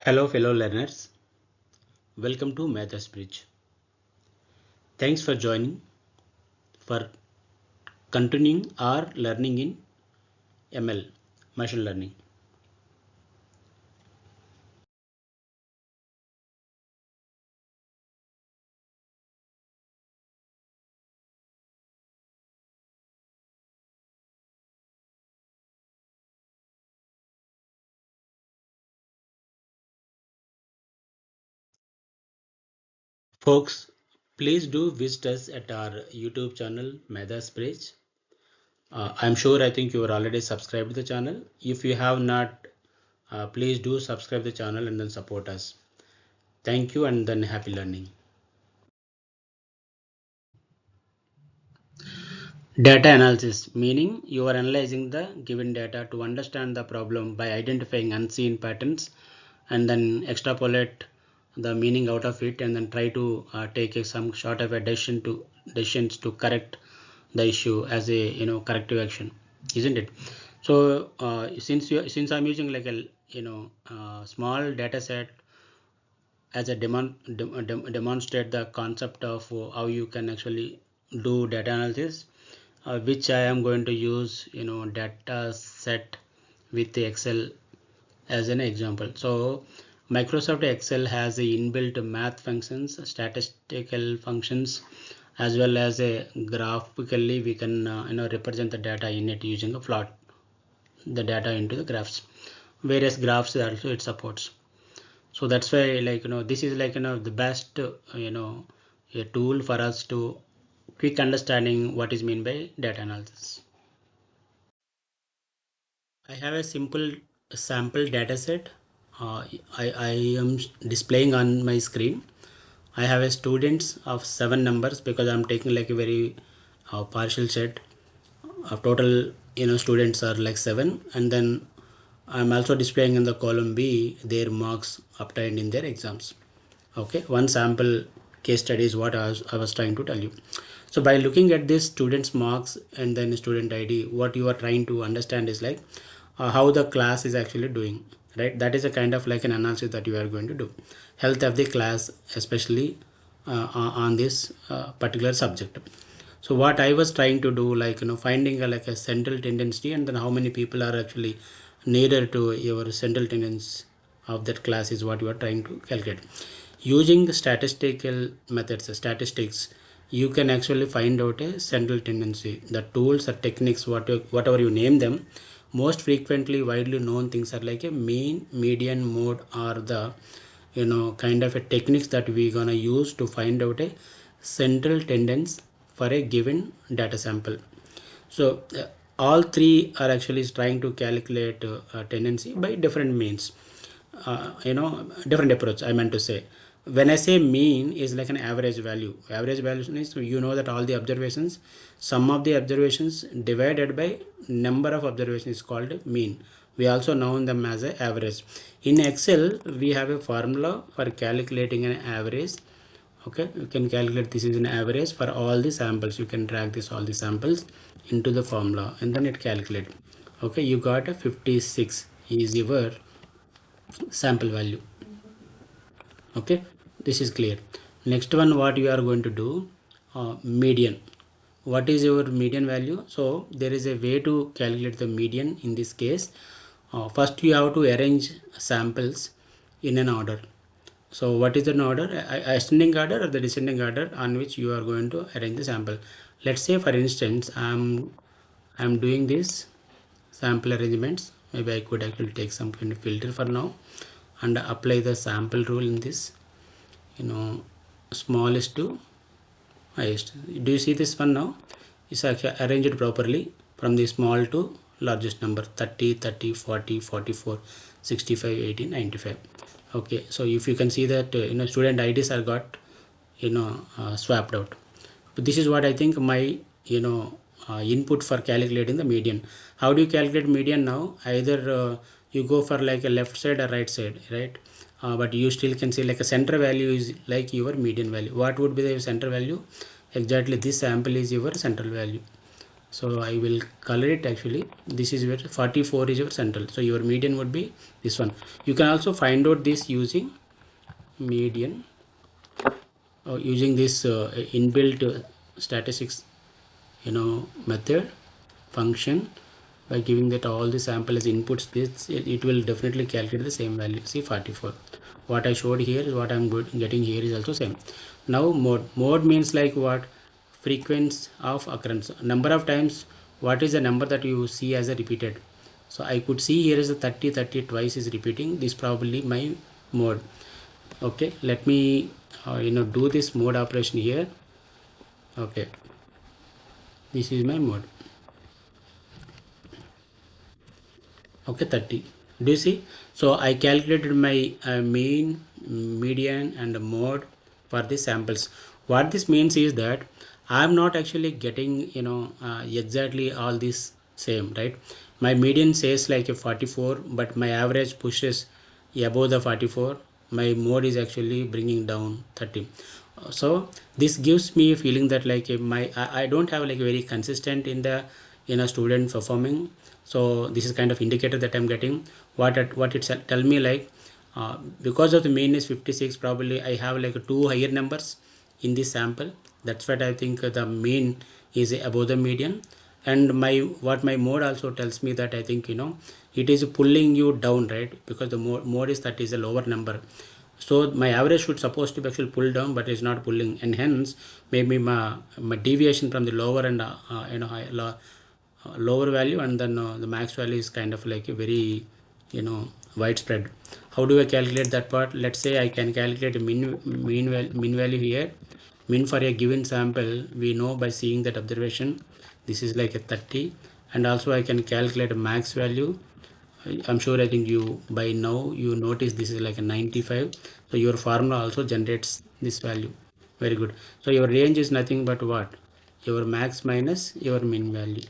Hello, fellow learners. Welcome to Maths Bridge. Thanks for joining for continuing our learning in ML, machine learning. Folks, please do visit us at our YouTube channel, Maths Bridge. I think you are already subscribed to the channel. If you have not, please do subscribe the channel and then support us. Thank you and then happy learning. Data analysis, meaning you are analyzing the given data to understand the problem by identifying unseen patterns and then extrapolate the meaning out of it and then try to take some sort of a decisions to correct the issue as a corrective action, isn't it? So since I'm using like a small data set as a demonstrate the concept of how you can actually do data analysis, which I am going to use data set with the Excel as an example. So Microsoft Excel has a inbuilt math functions, statistical functions, as well as a graphically we can represent the data in it using a plot the data into the graphs. Various graphs also it supports. So that's why this is the best a tool for us to quick understanding what is mean by data analysis. I have a simple sample data set. I am displaying on my screen. I have a students of 7 numbers because I'm taking like a very partial set of total students are like 7, and then I'm also displaying in the column B their marks obtained in their exams. Okay, one sample case study is what I was trying to tell you. So by looking at this students marks and then student ID, what you are trying to understand is like how the class is actually doing, right? That is a kind of like an analysis that you are going to do. Health of the class, especially on this particular subject. So what I was trying to do, like finding like a central tendency and then how many people are actually needed to your central tendency of that class is what you are trying to calculate. Using statistical methods, statistics, you can actually find out a central tendency. The tools or techniques, whatever you name them, most frequently widely known things are like a mean, median, mode, or the kind of a techniques that we gonna use to find out a central tendency for a given data sample. So all three are actually trying to calculate tendency by different means. Different approach. I meant to say, when I say mean is like an average value. Average value means that all the observations, sum of the observations divided by number of observations is called mean. We also know them as a average. In Excel, we have a formula for calculating an average. Okay, you can calculate this is an average for all the samples. You can drag this all the samples into the formula and then it calculate. Okay, you got a 56 is your sample value. Okay, this is clear. Next one, what you are going to do, median. What is your median value? So there is a way to calculate the median. In this case, first you have to arrange samples in an order. So what is an order? Ascending order or the descending order on which you are going to arrange the sample. Let's say for instance I'm doing this sample arrangements. Maybe I could actually take some kind of filter for now and apply the sample rule in this, smallest to highest. Do you see this one now? It's actually arranged properly from the small to largest number 30, 30, 40, 44, 65, 80, 95. Okay, so if you can see that student IDs are got swapped out. But this is what I think my input for calculating the median. How do you calculate median now? Either you go for like a left side or right side, right? But you still can see like a center value is like your median value. What would be the center value? Exactly, this sample is your central value. So I will color it actually. This is where 44 is your central. So your median would be this one. You can also find out this using median, using this inbuilt statistics, method function. By giving that all the sample as inputs, this it will definitely calculate the same value. See 44. What I showed here is what I'm getting here is also same. Now mode means like what? Frequency of occurrence, number of times. What is the number that you see as a repeated? So I could see here is a 30 twice is repeating. This probably my mode. Okay, let me do this mode operation here. Okay, this is my mode. Okay, 30. Do you see? So I calculated my mean, median and mode for the samples. What this means is that I'm not actually getting exactly all this same, right? My median says like a 44, but my average pushes above the 44. My mode is actually bringing down 30. So this gives me a feeling that like I don't have like very consistent in the student performing. So this is kind of indicator that I'm getting. What it tell me like, because of the mean is 56, probably I have like two higher numbers in this sample. That's what I think the mean is above the median. And my mode also tells me that I think it is pulling you down, right? Because the mode is that is a lower number. So my average should supposed to be actually pull down, but it's not pulling, and hence maybe my deviation from the lower and lower value, and then the max value is kind of like a very widespread. How do I calculate that part? Let's say I can calculate a mean value here. Mean for a given sample, we know by seeing that observation, this is like a 30, and also I can calculate a max value. I'm sure I think you by now you notice this is like a 95. So your formula also generates this value. Very good. So your range is nothing but what? Your max minus your mean value.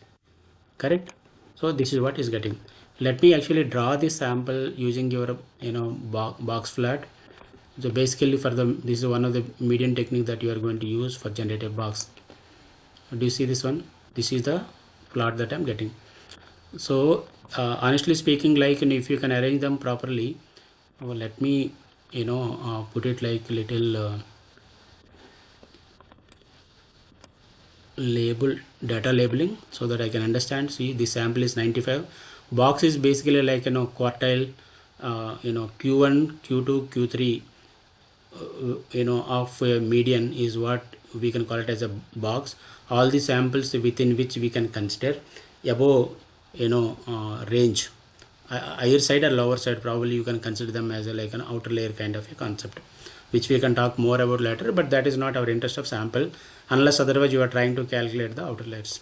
Correct? So this is what is getting. Let me actually draw this sample using your box flat. So basically for the this is one of the median technique that you are going to use for generative box. Do you see this one? This is the plot that I'm getting. So honestly speaking, like if you can arrange them properly, let me put it like little label data labeling so that I can understand. See, the sample is 95. Box is basically like quartile, Q1, Q2, Q3, of a median is what we can call it as a box. All the samples within which we can consider above range, higher side or lower side, probably you can consider them as a, like an outer layer kind of a concept, which we can talk more about later, but that is not our interest of sample, unless otherwise you are trying to calculate the outer layers.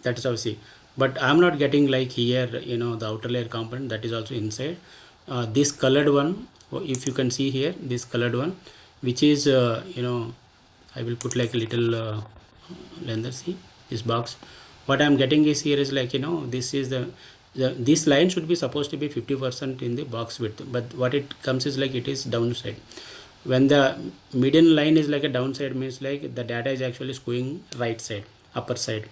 That is how see. But I'm not getting like here the outer layer component that is also inside. This colored one, if you can see here, this colored one, which is I will put like a little length. See this box. What I'm getting is here is like this is this line should be supposed to be 50% in the box width, but what it comes is like it is downside. When the median line is like a downside, means like the data is actually skewing right side, upper side.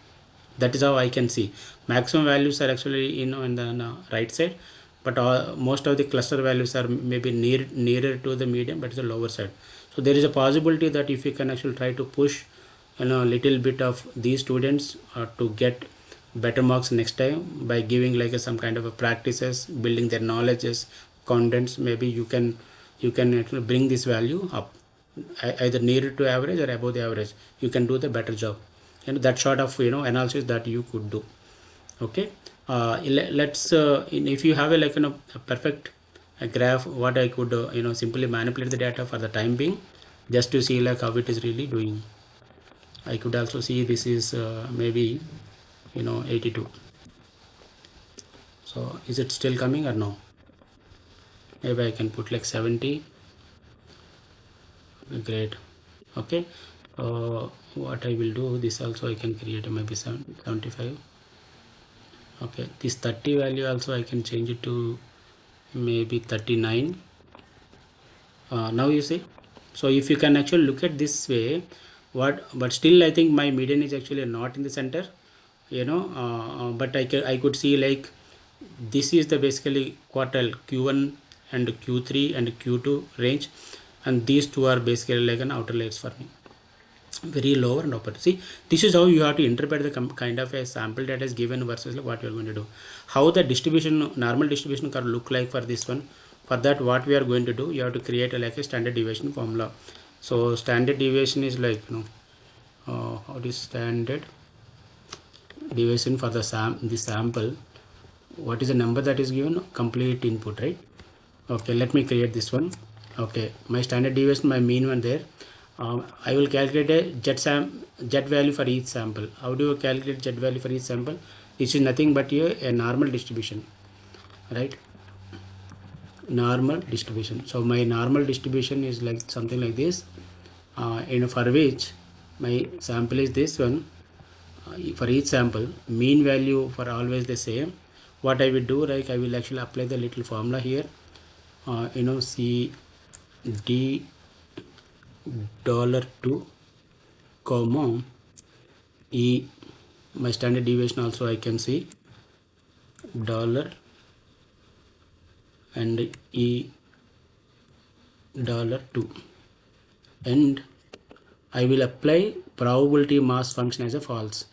That is how I can see maximum values are actually in the right side, but most of the cluster values are maybe nearer to the median, but it's the lower side. So there is a possibility that if you can actually try to push little bit of these students to get better marks next time by giving like some kind of a practices, building their knowledges, contents, maybe you can actually bring this value up, either nearer to average or above the average. You can do the better job, that sort of analysis that you could do. Okay, let's if you have a like a perfect graph, what I could simply manipulate the data for the time being, just to see like how it is really doing. I could also see this is maybe 82. So is it still coming or no? Maybe I can put like 70. Great. Okay, what I will do, this also I can create maybe 75. Okay, this 30 value also I can change it to maybe 39. Now you see. So if you can actually look at this way, but still I think my median is actually not in the center. but I could see like this is the basically quartile Q1 and Q3 and Q2 range, and these two are basically like an outer layers for me, very lower and upper. See, this is how you have to interpret the kind of a sample data is given versus like what you are going to do. How the distribution, normal distribution curve look like for this one. For that, what we are going to do, you have to create like a standard deviation formula. So standard deviation is like, what is standard deviation for the sample? What is the number that is given? Complete input, right? Okay, let me create this one. Okay, my standard deviation, my mean one there. I will calculate a jet value for each sample. How do you calculate jet value for each sample? This is nothing but a normal distribution, right? Normal distribution. So my normal distribution is like something like this. For which my sample is this one. For each sample, mean value for always the same. What I will do, like I will actually apply the little formula here. C d $2 comma e, my standard deviation also I can see dollar and e $2, and I will apply probability mass function as a false.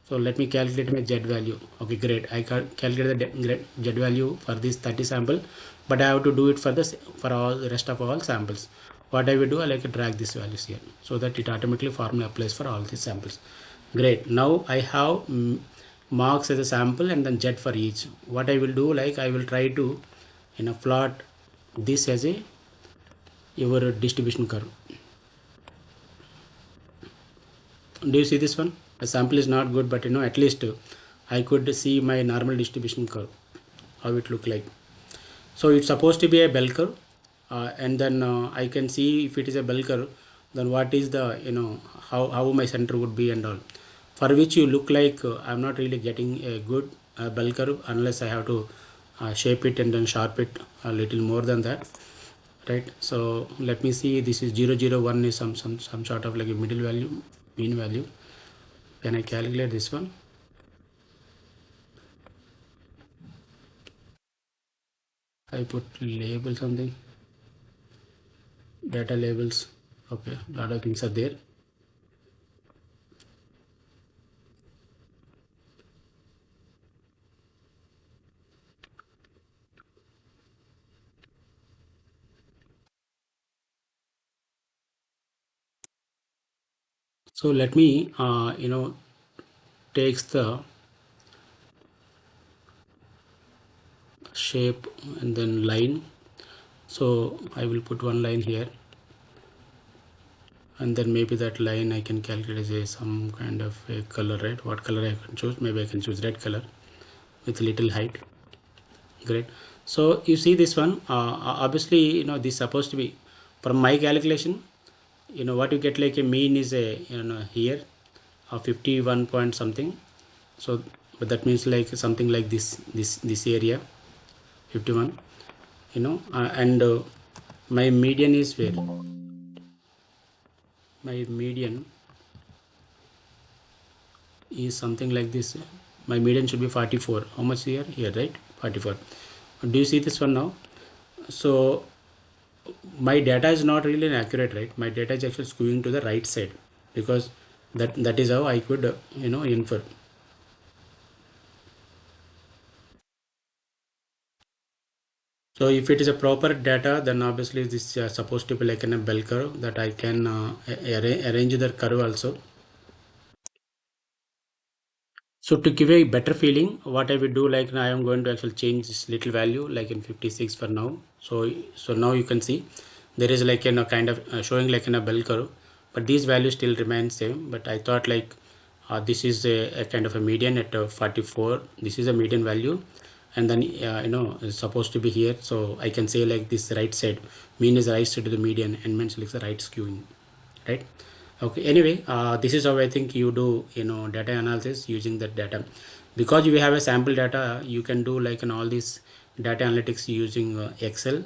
So let me calculate my z value. Okay, great. I calculate the z value for this 30 sample, but I have to do it for all the rest of all samples. What I will do, I like to drag these values here so that it automatically formula applies for all these samples. Great. Now I have marks as a sample and then z for each. What I will do, like I will try to plot this as a your distribution curve. Do you see this one? The sample is not good, but at least I could see my normal distribution curve, how it look like. So it's supposed to be a bell curve, and then I can see if it is a bell curve, then what is the how my center would be and all. For which you look like I'm not really getting a good bell curve unless I have to shape it and then sharp it a little more than that, right? So let me see. This is 001 is some sort of like a middle value, mean value. Can I calculate this one? I put label something, data labels. Okay, a lot of things are there. So let me takes the shape and then line. So I will put one line here, and then maybe that line I can calculate as some kind of a color, right? What color I can choose? Maybe I can choose red color with little height. Great. So you see this one, obviously this is supposed to be, from my calculation, what you get like a mean is a here 51 point something. So but that means like something like this area 51, and my median is where? My median is something like this. My median should be 44. How much here? Here, right? 44. Do you see this one now? So my data is not really accurate, right? My data is actually skewing to the right side, because that is how I could infer. So if it is a proper data, then obviously this is supposed to be like in a bell curve that I can arrange the curve also. So to give a better feeling, what I will do, like I am going to actually change this little value like in 56 for now. So now you can see there is like kind of showing like in a bell curve, but these values still remain same. But I thought like this is a kind of a median at 44. This is a median value, and then it's supposed to be here. So I can say like this right side mean is right side to the median, and means like the right skewing, right? Okay, anyway, this is how I think you do data analysis using that data. Because you have a sample data, you can do like in all these data analytics using Excel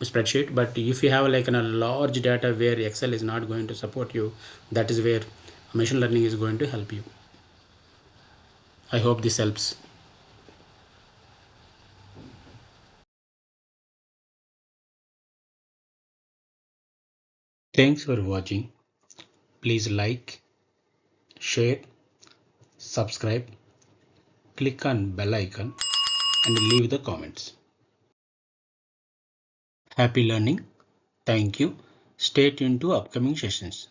spreadsheet. But if you have like a large data where Excel is not going to support you, that is where machine learning is going to help you. I hope this helps. Thanks for watching. Please like, share, subscribe, click on bell icon and leave the comments. Happy learning. Thank you. Stay tuned to upcoming sessions.